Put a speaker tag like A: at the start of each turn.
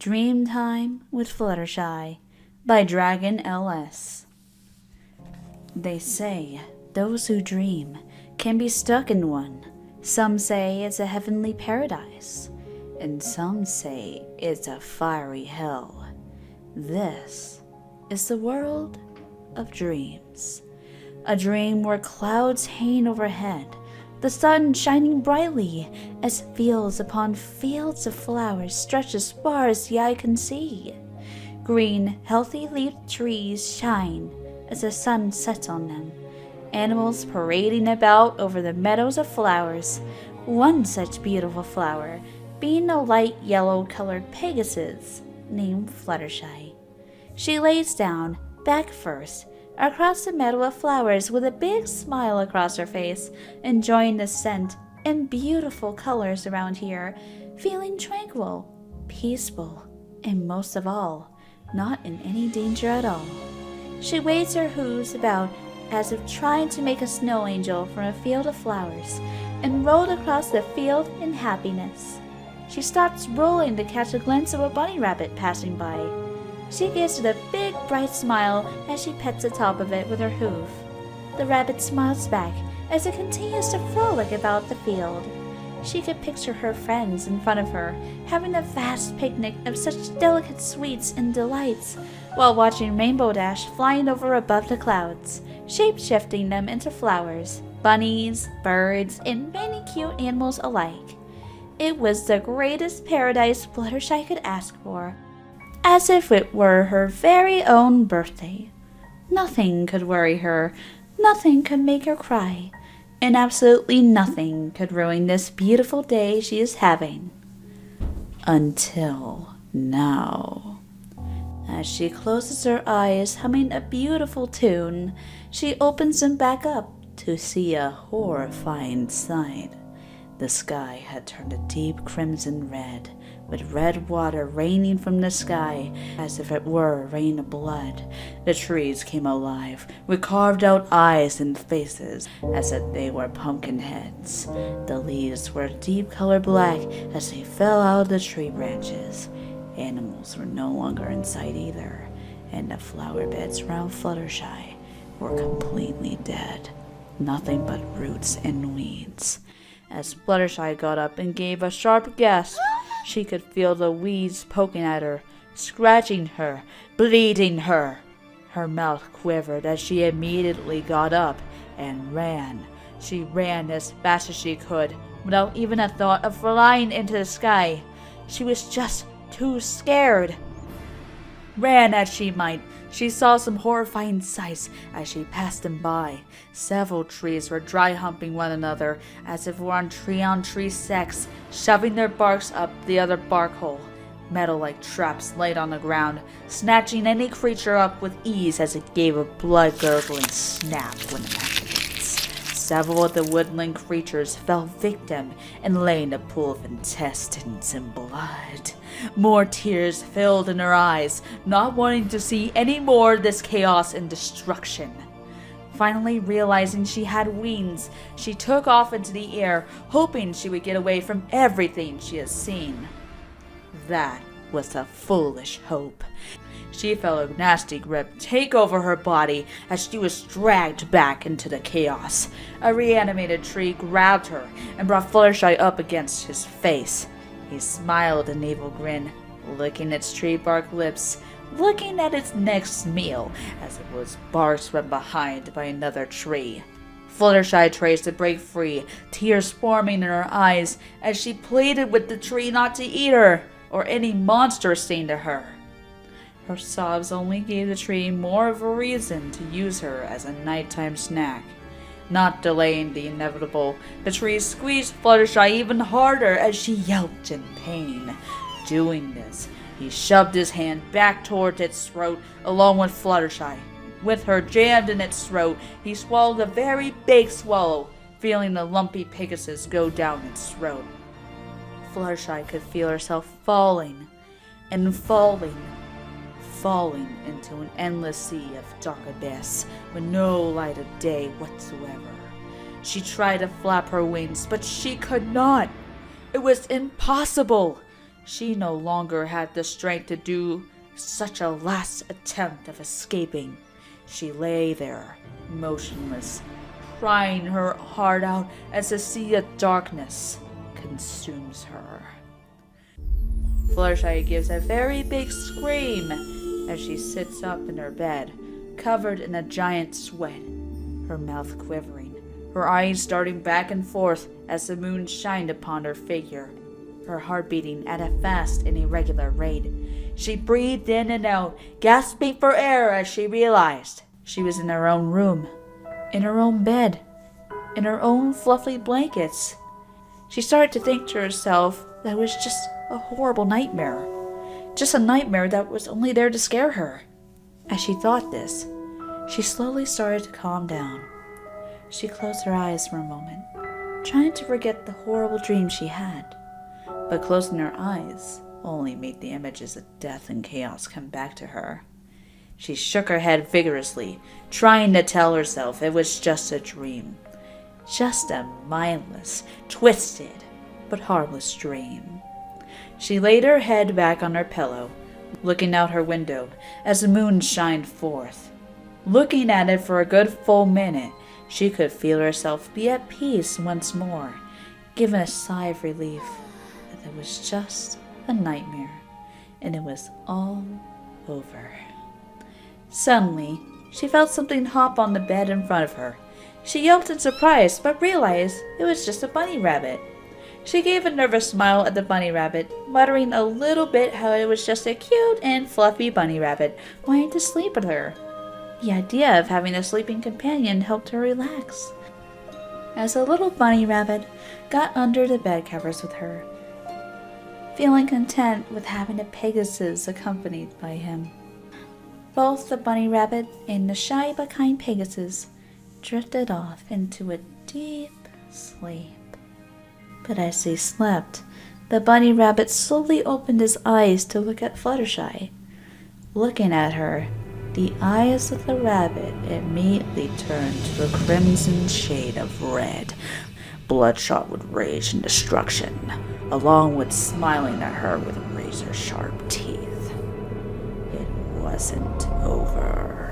A: Dreamtime with Fluttershy by DragonLS. They say those who dream can be stuck in one. Some say it's a heavenly paradise, and some say it's a fiery hell. This is the world of dreams. A dream where clouds hang overhead, the sun shining brightly as fields upon fields of flowers stretch as far as the eye can see. Green, healthy-leafed trees shine as the sun sets on them. Animals parading about over the meadows of flowers, one such beautiful flower being a light yellow-colored Pegasus named Fluttershy. She lays down, back first, across the meadow of flowers with a big smile across her face, enjoying the scent and beautiful colors around here, feeling tranquil, peaceful, and most of all, not in any danger at all. She waves her hooves about as if trying to make a snow angel from a field of flowers, and rolled across the field in happiness. She stops rolling to catch a glimpse of a bunny rabbit passing by. She gives it a big bright smile as she pets the top of it with her hoof. The rabbit smiles back as it continues to frolic about the field. She could picture her friends in front of her, having a vast picnic of such delicate sweets and delights, while watching Rainbow Dash flying over above the clouds, shape-shifting them into flowers, bunnies, birds, and many cute animals alike. It was the greatest paradise Fluttershy could ask for, as if it were her very own birthday. Nothing could worry her, nothing could make her cry, and absolutely nothing could ruin this beautiful day she is having. Until now. As she closes her eyes, humming a beautiful tune, she opens them back up to see a horrifying sight. The sky had turned a deep crimson red, with red water raining from the sky as if it were a rain of blood. The trees came alive, with carved-out eyes and faces, as if they were pumpkin heads. The leaves were deep color black as they fell out of the tree branches. Animals were no longer in sight either, and the flower beds around Fluttershy were completely dead. Nothing but roots and weeds. As Fluttershy got up and gave a sharp gasp, she could feel the weeds poking at her, scratching her, bleeding her. Her mouth quivered as she immediately got up and ran. She ran as fast as she could, without even a thought of flying into the sky. She was just too scared. Ran as she might, she saw some horrifying sights as she passed them by. Several trees were dry humping one another as if were on tree sex, shoving their barks up the other bark hole. Metal-like traps laid on the ground, snatching any creature up with ease as it gave a blood-gurgling snap when it activates. Several of the woodland creatures fell victim and lay in a pool of intestines and blood. More tears filled in her eyes, not wanting to see any more of this chaos and destruction. Finally realizing she had wings, she took off into the air, hoping she would get away from everything she has seen. That was a foolish hope. She felt a nasty grip take over her body as she was dragged back into the chaos. A reanimated tree grabbed her and brought Fluttershy up against his face. He smiled an evil grin, licking its tree bark lips, looking at its next meal as it was barked from behind by another tree. Fluttershy tries to break free, tears forming in her eyes as she pleaded with the tree not to eat her or any monster seen to her. Her sobs only gave the tree more of a reason to use her as a nighttime snack. Not delaying the inevitable, the tree squeezed Fluttershy even harder as she yelped in pain. Doing this, he shoved his hand back toward its throat along with Fluttershy. With her jammed in its throat, he swallowed a very big swallow, feeling the lumpy Pegasus go down its throat. Fluttershy could feel herself falling and falling into an endless sea of dark abyss with no light of day whatsoever. She tried to flap her wings, but she could not. It was impossible. She no longer had the strength to do such a last attempt of escaping. She lay there, motionless, crying her heart out as a sea of darkness consumes her. Fluttershy gives a very big scream as she sits up in her bed, covered in a giant sweat, her mouth quivering, her eyes darting back and forth as the moon shined upon her figure, her heart beating at a fast and irregular rate. She breathed in and out, gasping for air as she realized she was in her own room, in her own bed, in her own fluffy blankets. She started to think to herself that it was just a horrible nightmare. Just a nightmare that was only there to scare her. As she thought this, she slowly started to calm down. She closed her eyes for a moment, trying to forget the horrible dream she had. But closing her eyes only made the images of death and chaos come back to her. She shook her head vigorously, trying to tell herself it was just a dream. Just a mindless, twisted, but harmless dream. She laid her head back on her pillow, looking out her window as the moon shined forth. Looking at it for a good full minute, she could feel herself be at peace once more, giving a sigh of relief that it was just a nightmare, and it was all over. Suddenly, she felt something hop on the bed in front of her. She yelped in surprise, but realized it was just a bunny rabbit. She gave a nervous smile at the bunny rabbit, muttering a little bit how it was just a cute and fluffy bunny rabbit wanting to sleep with her. The idea of having a sleeping companion helped her relax. As the little bunny rabbit got under the bed covers with her, feeling content with having a Pegasus accompanied by him. Both the bunny rabbit and the shy but kind Pegasus drifted off into a deep sleep. But as they slept, the bunny rabbit slowly opened his eyes to look at Fluttershy. Looking at her, the eyes of the rabbit immediately turned to a crimson shade of red, bloodshot with rage and destruction, along with smiling at her with razor-sharp teeth. It wasn't over.